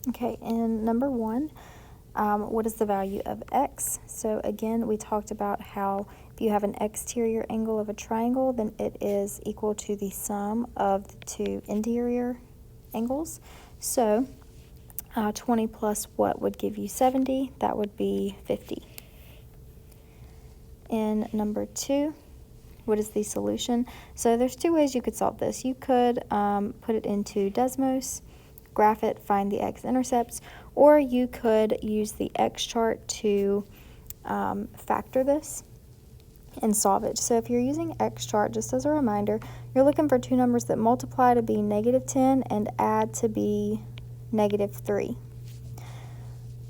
Okay, and number 1, what is the value of x? So again, we talked about how if you have an exterior angle of a triangle, then it is equal to the sum of the two interior angles. So 20 plus what would give you 70? That would be 50. In number 2, what is the solution? So there's 2 ways you could solve this. You could put it into Desmos, graph it, find the x-intercepts, or you could use the x-chart to factor this and solve it. So if you're using x-chart, just as a reminder, you're looking for 2 numbers that multiply to be -10 and add to be -3.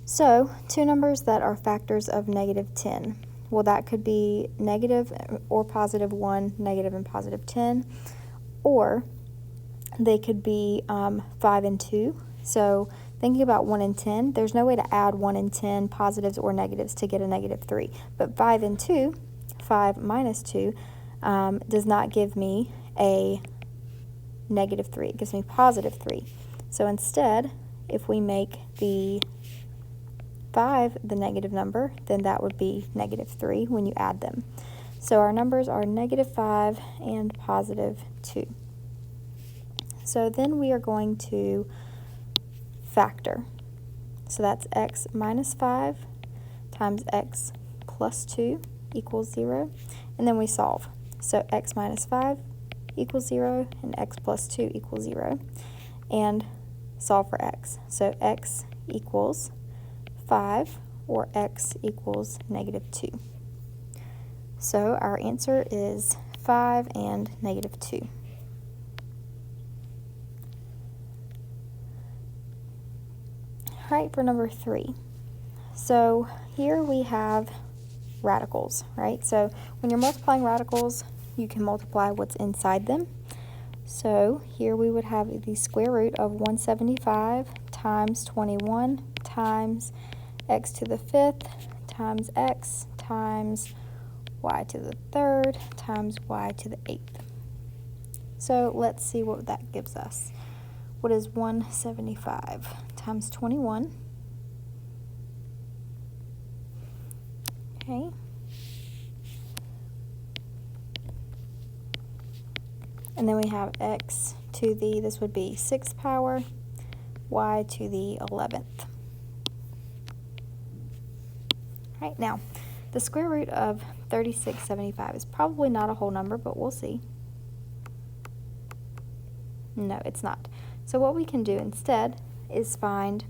So 2 numbers that are factors of -10. Well, that could be negative or +1, negative and +10, or they could be 5 and 2. So thinking about 1 and 10, there's no way to add 1 and 10 positives or negatives to get a -3. But 5 and 2, 5 minus 2, does not give me a -3. It gives me +3. So instead, if we make the 5 the negative number, then that would be -3 when you add them. So our numbers are -5 and +2. So then we are going to factor. So that's x minus 5 times x plus 2 equals 0. And then we solve. So x minus 5 equals 0 and x plus 2 equals 0. And solve for x. So x equals 5 or x equals -2. So our answer is 5 and -2. All right, for number 3. So here we have radicals, right? So when you're multiplying radicals, you can multiply what's inside them. So here we would have the square root of 175 times 21 times x to the 5th times x times y to the 3rd times y to the 8th. So let's see what that gives us. What is 175 times 21? Okay. And then we have x to the, this would be 6th power, y to the 11th. Right, now, the square root of 3675 is probably not a whole number, but we'll see. No, it's not. So what we can do instead is find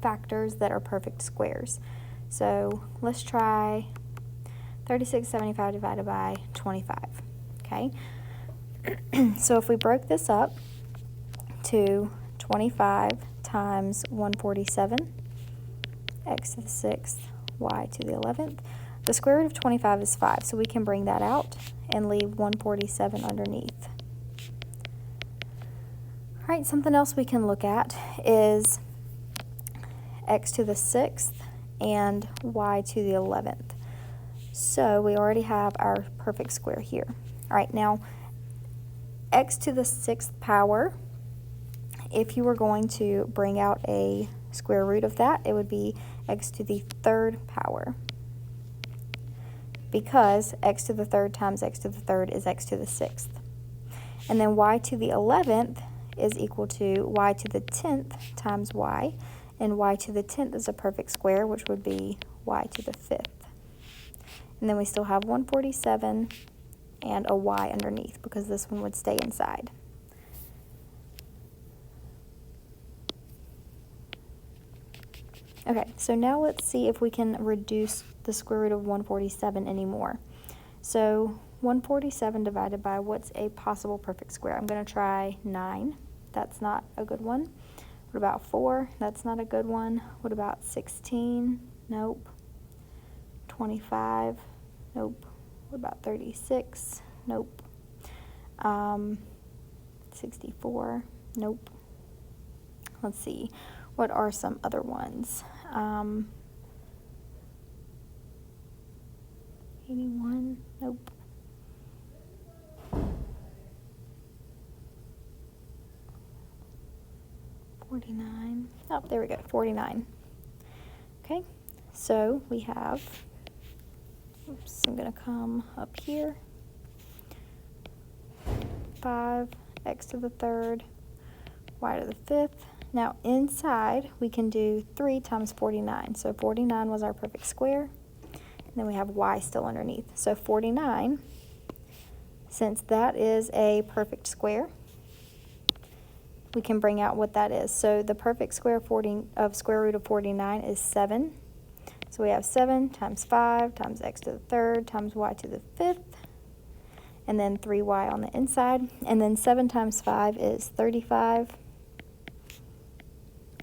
factors that are perfect squares. So let's try 3675 divided by 25, okay? So if we broke this up to 25 times 147, x to the 6th, y to the 11th, the square root of 25 is 5, so we can bring that out and leave 147 underneath. All right, something else we can look at is x to the 6th and y to the 11th. So we already have our perfect square here. All right, now x to the 6th power, if you were going to bring out a square root of that, it would be x to the 3rd power, because x to the 3rd times x to the 3rd is x to the 6th. And then y to the 11th is equal to y to the 10th times y, and y to the 10th is a perfect square, which would be y to the 5th. And then we still have 147 and a y underneath, because this one would stay inside. Okay, so now let's see if we can reduce the square root of 147 anymore. So 147 divided by what's a possible perfect square? I'm going to try 9. That's not a good one. What about 4? That's not a good one. What about 16? Nope. 25? Nope. What about 36? Nope. 64? Nope. Let's see. What are some other ones? 81? Nope. 49. Oh, there we go, 49. Okay, so we have, oops, I'm going to come up here. 5, x to the third, y to the fifth. Now inside, we can do 3 times 49. So 49 was our perfect square. And then we have y still underneath. So 49, since that is a perfect square, we can bring out what that is. So the perfect square of square root of 49 is 7. So we have 7 times 5 times x to the third times y to the fifth, and then 3y on the inside. And then 7 times 5 is 35.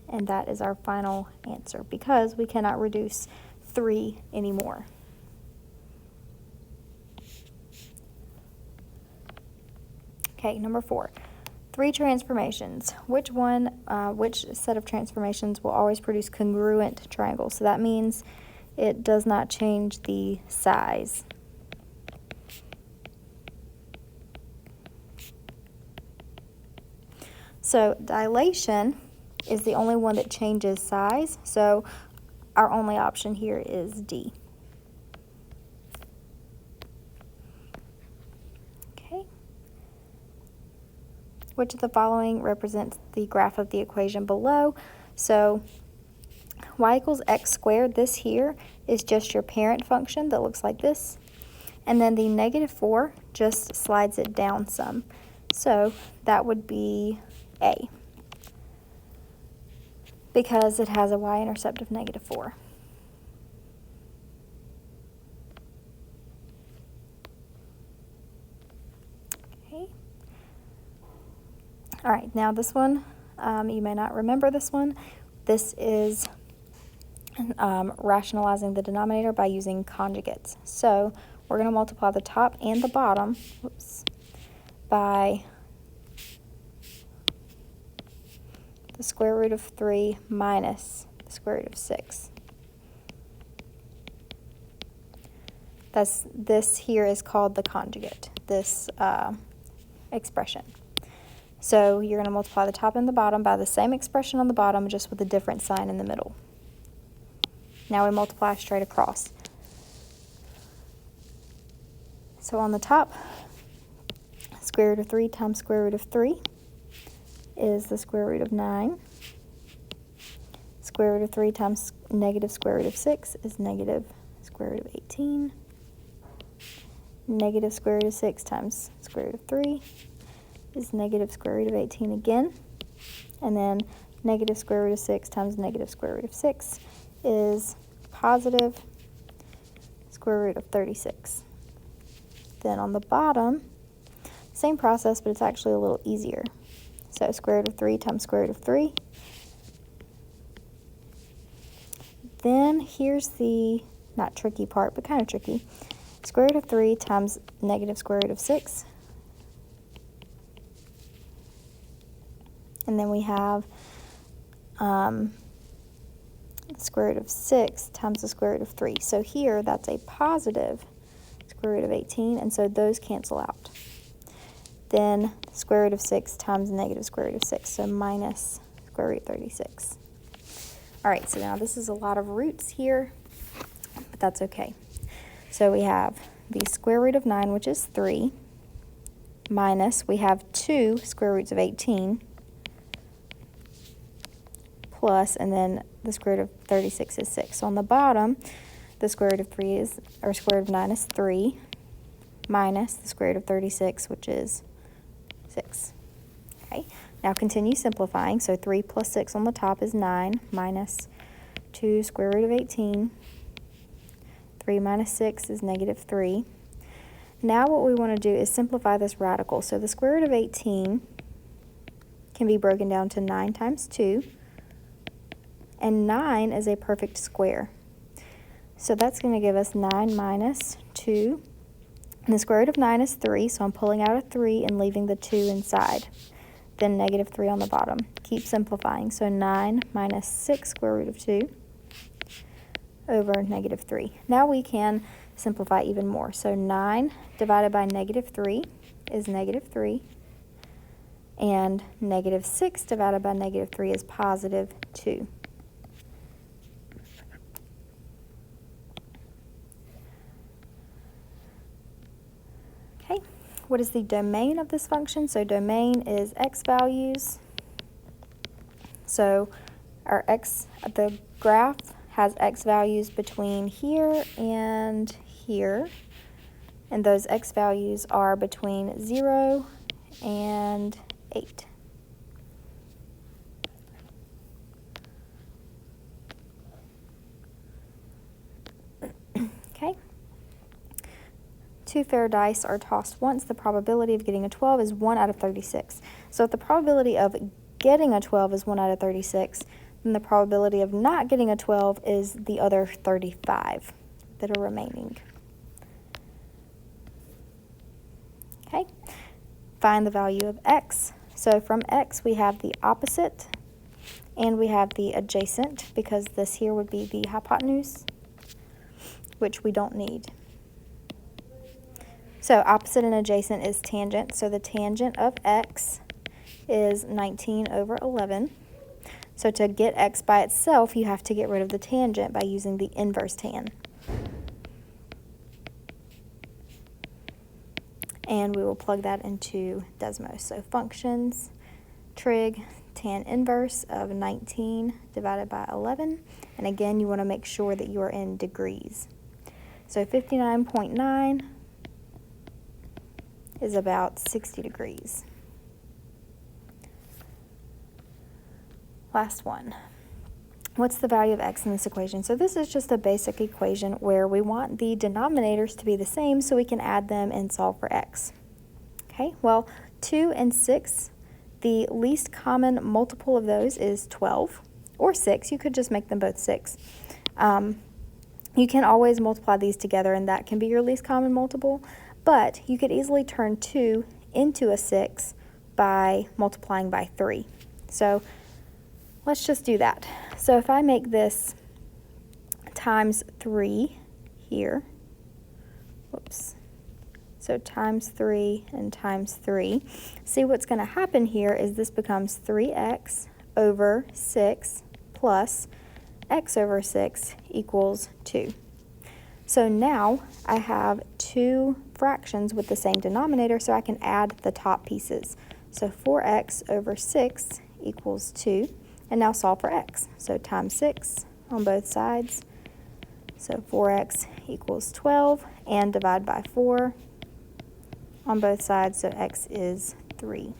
And that is our final answer because we cannot reduce 3 anymore. Okay, number 4. 3 transformations. Which set of transformations will always produce congruent triangles? So that means it does not change the size. So dilation is the only one that changes size. So our only option here is D. Okay. Which of the following represents the graph of the equation below? So y equals x squared, this here is just your parent function that looks like this. And then the -4 just slides it down some. So that would be A, because it has a y-intercept of -4. Okay. All right, now this one, you may not remember this one. This is rationalizing the denominator by using conjugates. So we're going to multiply the top and the bottom, by the square root of 3 minus the square root of 6. This here is called the conjugate, this expression. So you're going to multiply the top and the bottom by the same expression on the bottom, just with a different sign in the middle. Now we multiply straight across. So on the top, square root of 3 times square root of 3 is the square root of 9. Square root of 3 times negative square root of 6 is negative square root of 18. Negative square root of 6 times square root of 3 is negative square root of 18 again. And then negative square root of 6 times negative square root of 6 is positive square root of 36. Then on the bottom, same process, but it's actually a little easier. So square root of 3 times square root of 3. Then here's the not tricky part, but kind of tricky. Square root of 3 times negative square root of 6. And then we have square root of 6 times the square root of 3. So here, that's a positive square root of 18, and so those cancel out. Then square root of 6 times negative square root of 6, so minus square root 36. All right, so now this is a lot of roots here, but that's okay. So we have the square root of 9, which is 3, minus, we have 2 square roots of 18, plus, and then the square root of 36 is 6. So on the bottom, the square root of 3 is, or square root of 9 is 3, minus the square root of 36, which is 6. Okay, now continue simplifying. So 3 plus 6 on the top is 9, minus 2 square root of 18. 3 minus 6 is negative 3. Now what we want to do is simplify this radical. So the square root of 18 can be broken down to 9 times 2. And 9 is a perfect square. So that's going to give us 9 minus 2. And the square root of 9 is 3, so I'm pulling out a 3 and leaving the 2 inside. Then negative 3 on the bottom. Keep simplifying. So 9 minus 6 square root of 2 over negative 3. Now we can simplify even more. So 9 divided by negative 3 is negative 3. and negative 6 divided by negative 3 is positive 2. Okay, what is the domain of this function? So domain is x values. So the graph has x values between here and here, and those x values are between 0 and 8. Okay. 2 fair dice are tossed once. The probability of getting a 12 is 1 out of 36. So if the probability of getting a 12 is 1 out of 36, then the probability of not getting a 12 is the other 35 that are remaining. Okay, find the value of x. So from x we have the opposite and we have the adjacent, because this here would be the hypotenuse, which we don't need. So opposite and adjacent is tangent. So the tangent of x is 19 over 11. So to get x by itself, you have to get rid of the tangent by using the inverse tan. And we will plug that into Desmos. So functions, trig, tan inverse of 19 divided by 11. And again, you want to make sure that you are in degrees. So 59.9 is about 60 degrees. Last one. What's the value of x in this equation? So this is just a basic equation where we want the denominators to be the same so we can add them and solve for x. Okay, well, 2 and 6, the least common multiple of those is 12 or 6. You could just make them both 6. You can always multiply these together and that can be your least common multiple, but you could easily turn 2 into a 6 by multiplying by 3. So let's just do that. So if I make this times 3 here, whoops, so times 3 and times 3, see what's going to happen here is this becomes 3x over 6 plus x over 6 equals 2. So now I have two fractions with the same denominator, so I can add the top pieces. So 4x over 6 equals 2. And now solve for x. So times 6 on both sides. So 4x equals 12, and divide by 4 on both sides, so x is 3.